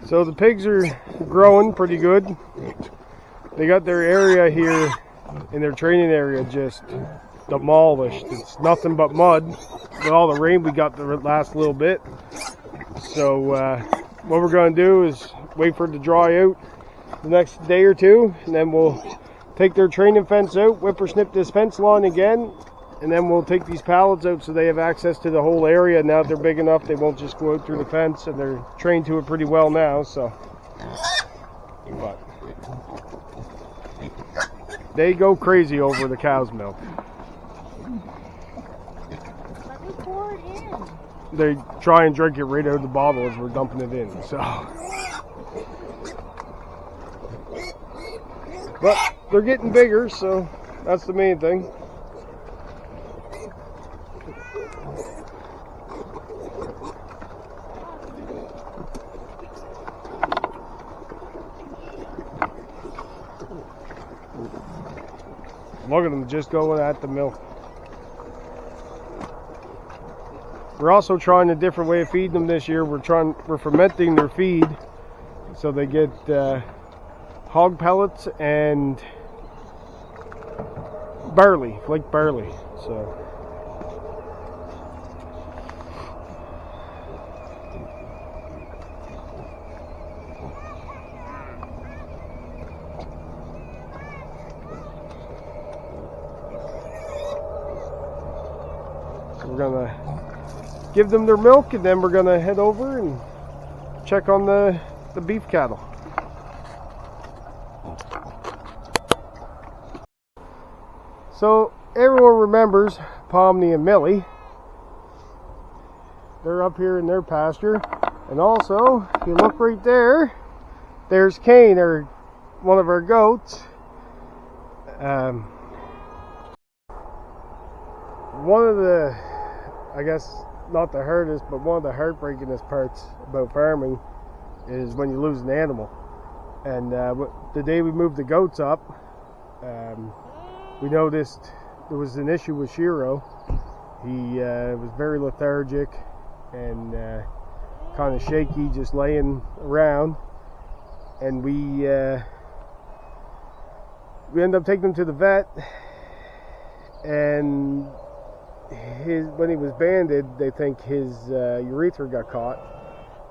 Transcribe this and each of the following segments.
So the pigs are growing pretty good. They got their area here in their training area just demolished. It's nothing but mud with all the rain we got the last little bit. So what we're going to do is wait for it to dry out the next day or two, and then we'll take their training fence out, whippersnip this fence line again, and then we'll take these pallets out so they have access to the whole area. Now that they're big enough, they won't just go out through the fence, and they're trained to it pretty well now. So, but they go crazy over the cow's milk. Let me pour it in. They try and drink it right out of the bottle as we're dumping it in. So, but they're getting bigger, so that's the main thing. Look at them just going at the milk. We're also trying a different way of feeding them this year. We're fermenting their feed, so they get hog pellets and barley, flake barley. So we're gonna give them their milk, and then we're gonna head over and check on the beef cattle. So everyone remembers Pomni and Millie. They're up here in their pasture, and also if you look right there, there's Kane, or one of our goats. One of the, I guess not the hardest, but one of the heartbreakingest parts about farming is when you lose an animal. And the day we moved the goats up, we noticed there was an issue with Shiro. He was very lethargic and kind of shaky, just laying around. And we ended up taking him to the vet, and when he was banded, they think his urethra got caught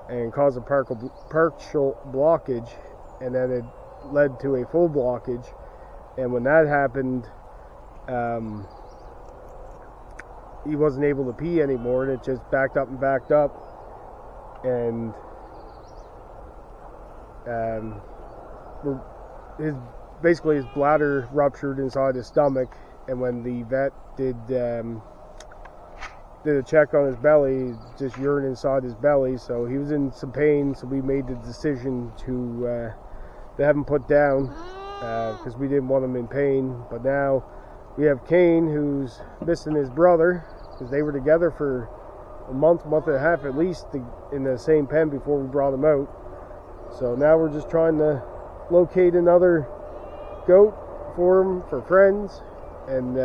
and caused a partial blockage, and then it led to a full blockage. And when that happened, he wasn't able to pee anymore, and it just backed up and backed up, and basically his bladder ruptured inside his stomach. And when the vet did a check on his belly, just urine inside his belly, so he was in some pain. So we made the decision to have him put down because we didn't want him in pain. But now we have Kane, who's missing his brother, because they were together for a month and a half at least in the same pen before we brought him out. So now we're just trying to locate another goat for him, for friends, and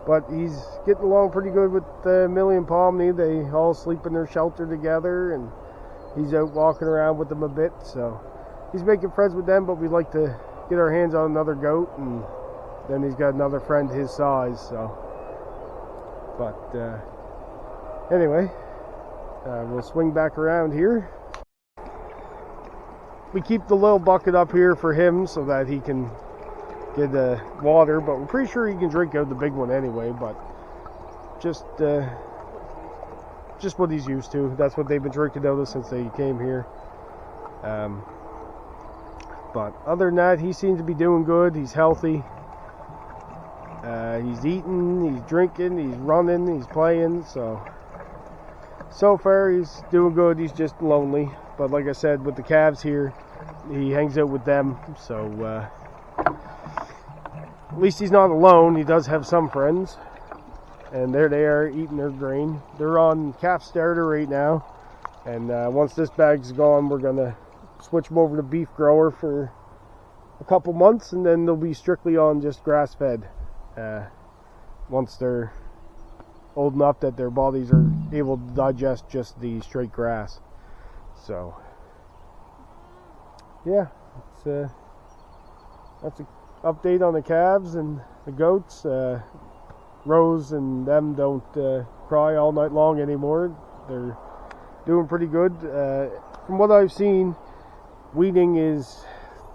but he's getting along pretty good with Millie and Pomni. They all sleep in their shelter together, and he's out walking around with them a bit, so he's making friends with them. But we'd like to get our hands on another goat, and then he's got another friend his size. So, but anyway, we'll swing back around here. We keep the little bucket up here for him so that he can get water, but we're pretty sure he can drink out of the big one anyway. But just what he's used to. That's what they've been drinking out of since they came here. But other than that, he seems to be doing good. He's healthy. He's eating, he's drinking, he's running, he's playing. So far he's doing good. He's just lonely. But like I said, with the calves here, he hangs out with them. So at least he's not alone. He does have some friends. And there they are eating their grain. They're on calf starter right now. And once this bag's gone, we're going to switch them over to beef grower for a couple months. And then they'll be strictly on just grass fed. Once they're old enough that their bodies are able to digest just the straight grass. So yeah, it's that's an update on the calves and the goats. Rose and them don't cry all night long anymore. They're doing pretty good. From what I've seen, weaning is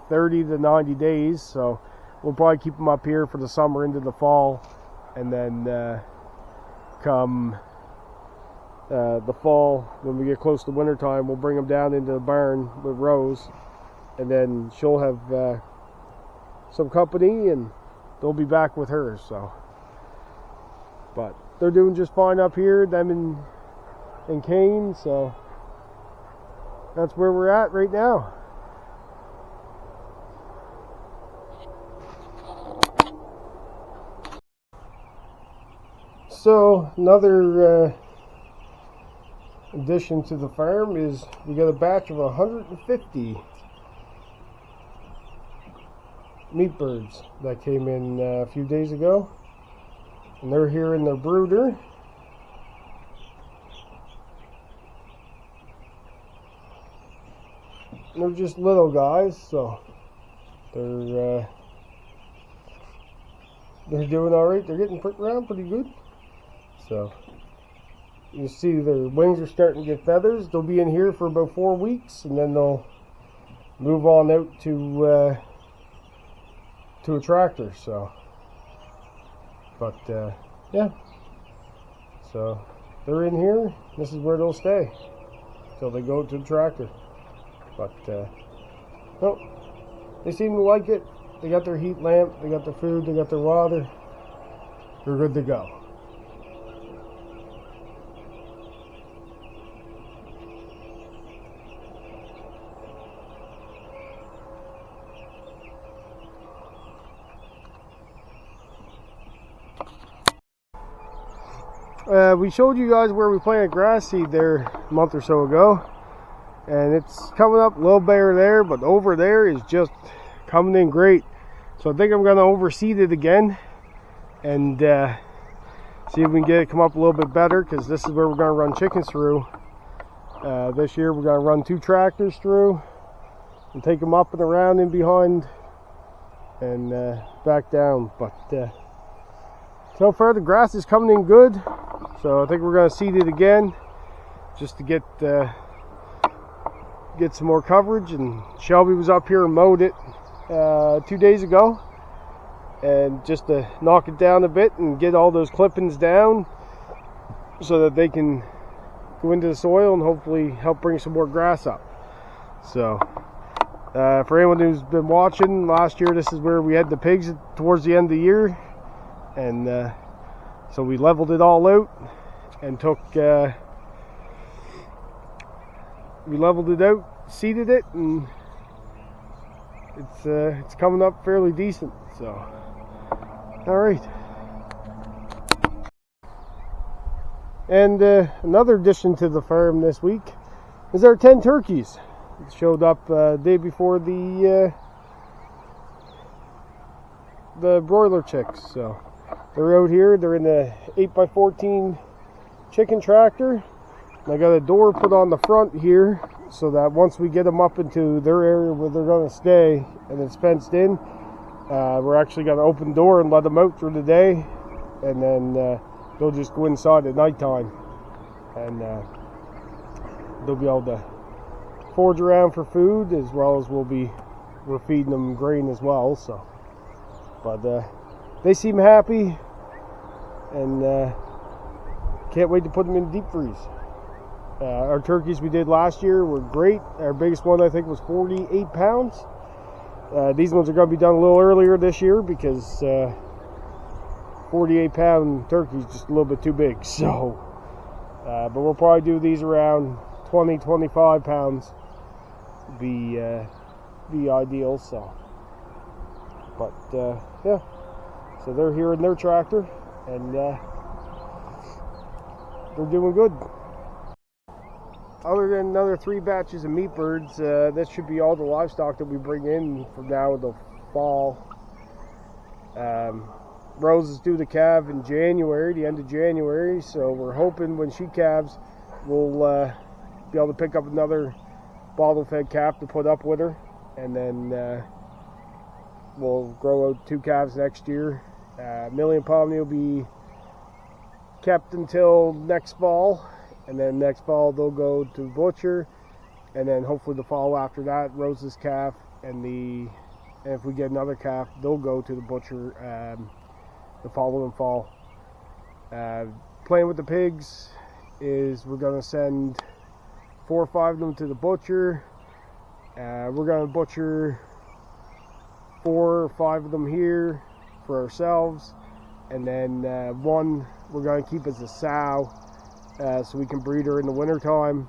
30 to 90 days, so we'll probably keep them up here for the summer into the fall, and then come the fall, when we get close to winter time, we'll bring them down into the barn with Rose, and then she'll have some company, and they'll be back with her. So, but they're doing just fine up here, them and Kane. So that's where we're at right now. So another addition to the farm is we got a batch of 150 meat birds that came in a few days ago, and they're here in their brooder. And they're just little guys, so they're doing all right. They're getting around pretty good. So you see their wings are starting to get feathers. They'll be in here for about 4 weeks, and then they'll move on out to a tractor. So, but yeah, so they're in here. This is where they'll stay until they go to the tractor. But no, they seem to like it. They got their heat lamp, they got their food, they got their water. They're good to go. We showed you guys where we planted grass seed there a month or so ago, and it's coming up a little better there, but over there is just coming in great. So I think I'm going to overseed it again and see if we can get it come up a little bit better, because this is where we're going to run chickens through. This year we're going to run 2 tractors through and take them up and around and behind and back down. But so far the grass is coming in good, so I think we're going to seed it again just to get some more coverage. And Shelby was up here and mowed it 2 days ago, and just to knock it down a bit and get all those clippings down so that they can go into the soil and hopefully help bring some more grass up. So for anyone who's been watching, last year this is where we had the pigs towards the end of the year, and so we leveled it all out and took we leveled it out, seeded it, and it's coming up fairly decent. So all right. And another addition to the farm this week is our 10 turkeys. It showed up day before the broiler chicks. So they're out here. They're in the 8x14 chicken tractor. And I got a door put on the front here so that once we get them up into their area where they're going to stay and it's fenced in, we're actually going to open the door and let them out through the day, and then they'll just go inside at nighttime, and they'll be able to forage around for food, as well as we're feeding them grain as well. So, but they seem happy, and can't wait to put them in deep freeze. Our turkeys we did last year were great. Our biggest one I think was 48 pounds. These ones are going to be done a little earlier this year because 48-pound turkey is just a little bit too big. So, but we'll probably do these around 20-25 pounds. Be ideal. So, but yeah. So they're here in their tractor, and they're doing good. Other than another 3 batches of meat birds, that should be all the livestock that we bring in from now until fall. Rose is due to calve in January, the end of January, so we're hoping when she calves we'll be able to pick up another bottle fed calf to put up with her, and then we'll grow out 2 calves next year. Millie and Pomni will be kept until next fall, and then next fall they'll go to butcher, and then hopefully the fall after that, Rose's calf and if we get another calf, they'll go to the butcher the following fall. Plan with the pigs is we're going to send 4 or 5 of them to the butcher. We're going to butcher 4 or 5 of them here for ourselves, and then 1 we're going to keep as a sow, so we can breed her in the winter time,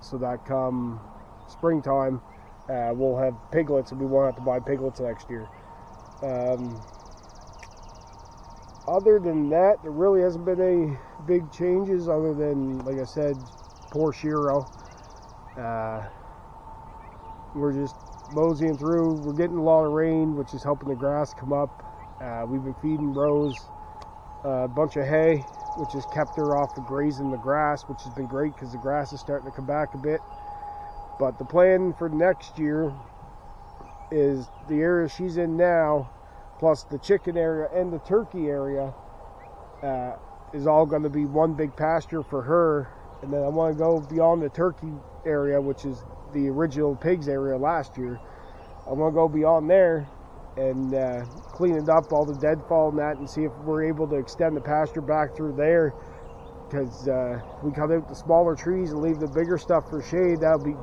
so that come springtime we'll have piglets, and we won't have to buy piglets next year. Other than that, there really hasn't been any big changes, other than, like I said, poor Shiro. We're just moseying through. We're getting a lot of rain, which is helping the grass come up. We've been feeding Rose a bunch of hay, which has kept her off of grazing the grass, which has been great because the grass is starting to come back a bit. But the plan for next year is the area she's in now, plus the chicken area and the turkey area, is all going to be one big pasture for her. And then I want to go beyond the turkey area, which is the original pigs area last year. I want to go beyond there and clean it up, all the deadfall and that, and see if we're able to extend the pasture back through there. Because we cut out the smaller trees and leave the bigger stuff for shade. That'll be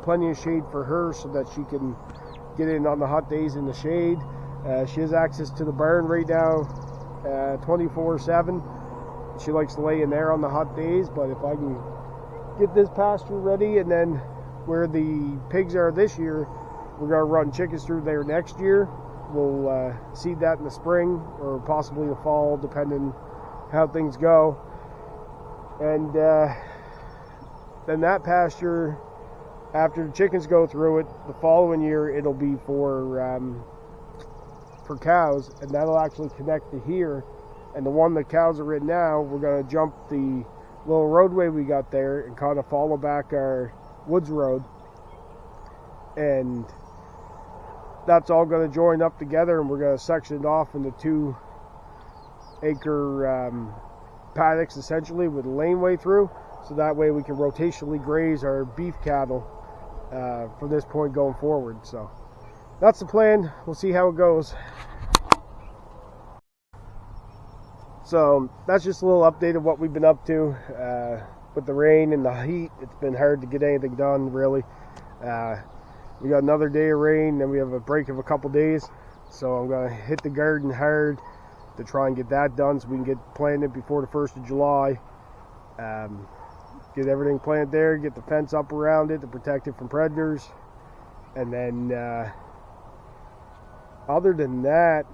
plenty of shade for her, so that she can get in on the hot days in the shade. She has access to the barn right now 24/7. She likes to lay in there on the hot days, but if I can get this pasture ready, and then where the pigs are this year, we're going to run chickens through there next year. We'll seed that in the spring or possibly the fall, depending how things go. And then that pasture, after the chickens go through it, the following year it'll be for cows, and that'll actually connect to here. And the one the cows are in now, we're going to jump the little roadway we got there and kind of follow back our woods road, and that's all going to join up together, and we're going to section it off into 2 acre paddocks essentially with a laneway through, so that way we can rotationally graze our beef cattle from this point going forward. So that's the plan. We'll see how it goes. So that's just a little update of what we've been up to. With the rain and the heat, it's been hard to get anything done, really. We got another day of rain, then we have a break of a couple days. So I'm going to hit the garden hard to try and get that done so we can get planted before the 1st of July. Get everything planted there, get the fence up around it to protect it from predators. And then other than that,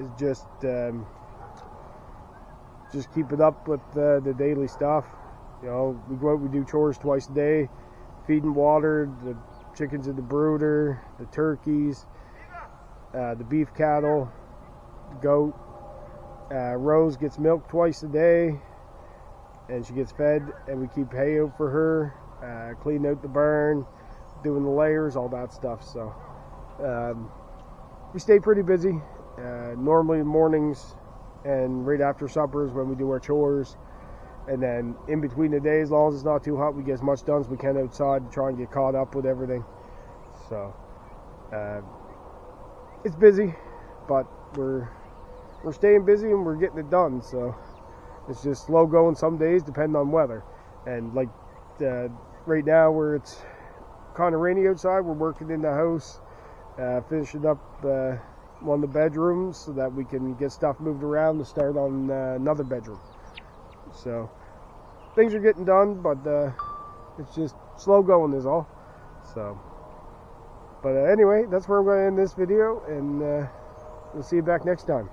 is just keep it up with the daily stuff. You know, we go out, we do chores twice a day, feed and water the chickens in the brooder, the turkeys, the beef cattle, the goat. Rose gets milked twice a day, and she gets fed, and we keep hay out for her, cleaning out the barn, doing the layers, all that stuff. So we stay pretty busy. Normally mornings and right after suppers when we do our chores, and then in between the days, as long as it's not too hot, we get as much done as we can outside and try and get caught up with everything. So it's busy, but we're staying busy and we're getting it done. So it's just slow going some days depending on weather. And like right now, where it's kind of rainy outside, we're working in the house, finishing up one of the bedrooms so that we can get stuff moved around to start on another bedroom. So things are getting done, but it's just slow going is all. So, but anyway, that's where I'm going to end this video, and we'll see you back next time.